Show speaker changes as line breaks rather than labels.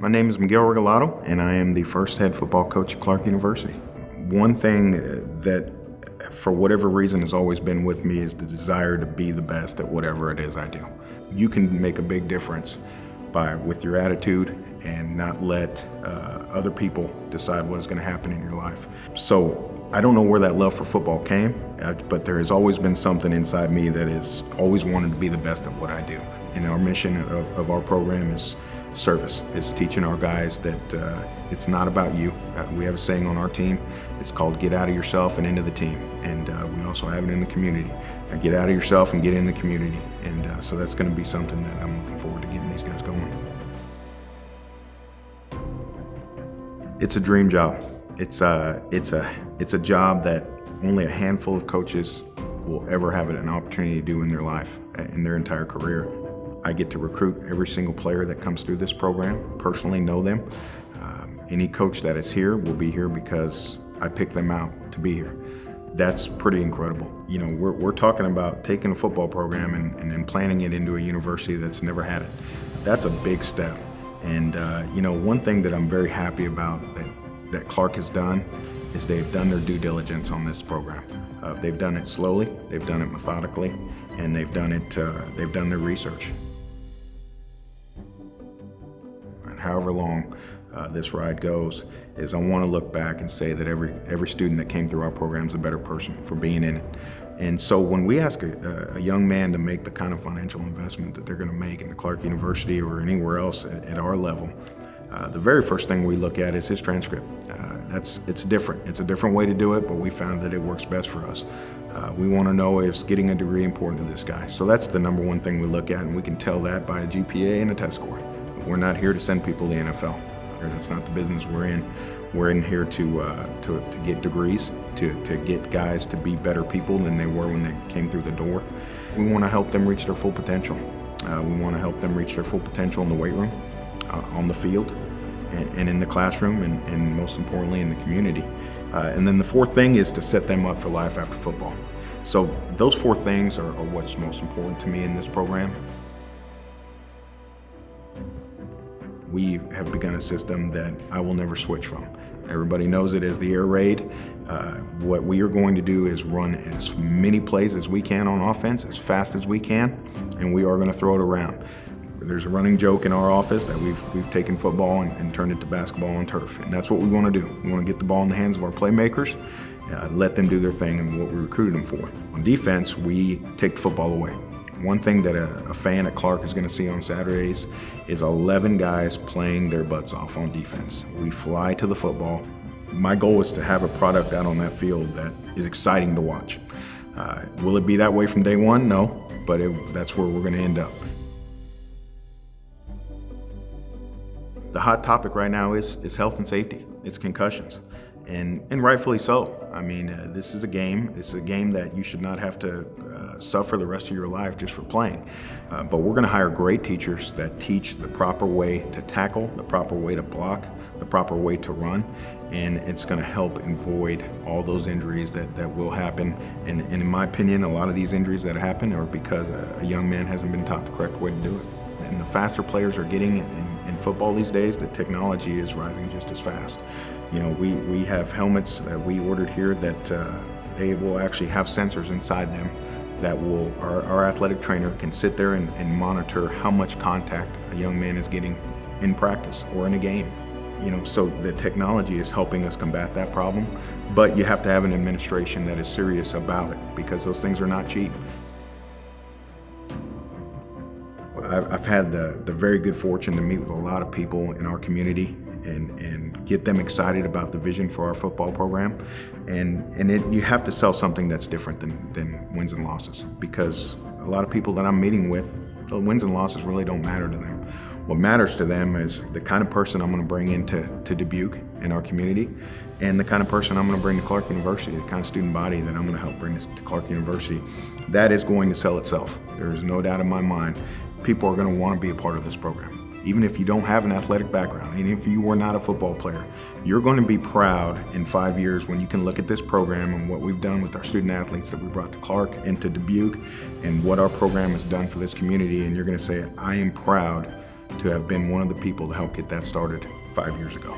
My name is Miguel Regalado, and I am the first head football coach at Clarke University. One thing that, for whatever reason, has always been with me is the desire to be the best at whatever it is I do. You can make a big difference with your attitude and not let other people decide what is going to happen in your life. So I don't know where that love for football came, but there has always been something inside me that has always wanted to be the best at what I do. And our mission of our program is service. It's teaching our guys that it's not about you. We have a saying on our team. It's called get out of yourself and into the team. And we also have it in the community. Get out of yourself and get in the community. And so that's going to be something that I'm looking forward to getting these guys going. It's a dream job. It's a job that only a handful of coaches will ever have an opportunity to do in their life, in their entire career. I get to recruit every single player that comes through this program, personally know them. Any coach that is here will be here because I picked them out to be here. That's pretty incredible. You know, we're talking about taking a football program and implanting it into a university that's never had it. That's a big step. And you know, one thing that I'm very happy about that Clarke has done is they've done their due diligence on this program. They've done it slowly, they've done it methodically, and they've done their research. And however long this ride goes, is I want to look back and say that every student that came through our program is a better person for being in it. And so when we ask a young man to make the kind of financial investment that they're going to make into Clarke University or anywhere else at our level, the very first thing we look at is his transcript. It's different. It's a different way to do it, but we found that it works best for us. We want to know, is getting a degree important to this guy? So that's the number one thing we look at, and we can tell that by a GPA and a test score. We're not here to send people to the NFL. That's not the business we're in. We're in here to get degrees, to get guys to be better people than they were when they came through the door. We want to help them reach their full potential. We want to help them reach their full potential in the weight room, on the field, and in the classroom, and most importantly in the community. And then the fourth thing is to set them up for life after football. So those four things are what's most important to me in this program. We have begun a system that I will never switch from. Everybody knows it as the air raid. What we are going to do is run as many plays as we can on offense, as fast as we can, and we are going to throw it around. There's a running joke in our office that we've taken football and turned it to basketball on turf, and that's what we want to do. We want to get the ball in the hands of our playmakers, let them do their thing and what we recruited them for. On defense, we take the football away. One thing that a fan at Clarke is going to see on Saturdays is 11 guys playing their butts off on defense. We fly to the football. My goal is to have a product out on that field that is exciting to watch. Will it be that way from day one? No, but that's where we're going to end up. The hot topic right now is health and safety. It's concussions, and rightfully so. I mean, this is a game. It's a game that you should not have to suffer the rest of your life just for playing. But we're going to hire great teachers that teach the proper way to tackle, the proper way to block, the proper way to run, and it's going to help avoid all those injuries that will happen. And in my opinion, a lot of these injuries that happen are because a young man hasn't been taught the correct way to do it. And the faster players are getting in football these days, the technology is rising just as fast. You know, we have helmets that we ordered here that they will actually have sensors inside them that our athletic trainer can sit there and monitor how much contact a young man is getting in practice or in a game. You know, so the technology is helping us combat that problem, but you have to have an administration that is serious about it because those things are not cheap. I've had the very good fortune to meet with a lot of people in our community and get them excited about the vision for our football program. And you have to sell something that's different than wins and losses, because a lot of people that I'm meeting with, the wins and losses really don't matter to them. What matters to them is the kind of person I'm going to bring into Dubuque in our community, and the kind of person I'm going to bring to Clarke University, the kind of student body that I'm going to help bring to Clarke University. That is going to sell itself. There is no doubt in my mind. People are going to want to be a part of this program. Even if you don't have an athletic background, even if you were not a football player, you're going to be proud in 5 years when you can look at this program and what we've done with our student athletes that we brought to Clarke and to Dubuque, and what our program has done for this community, and you're going to say, I am proud to have been one of the people to help get that started 5 years ago.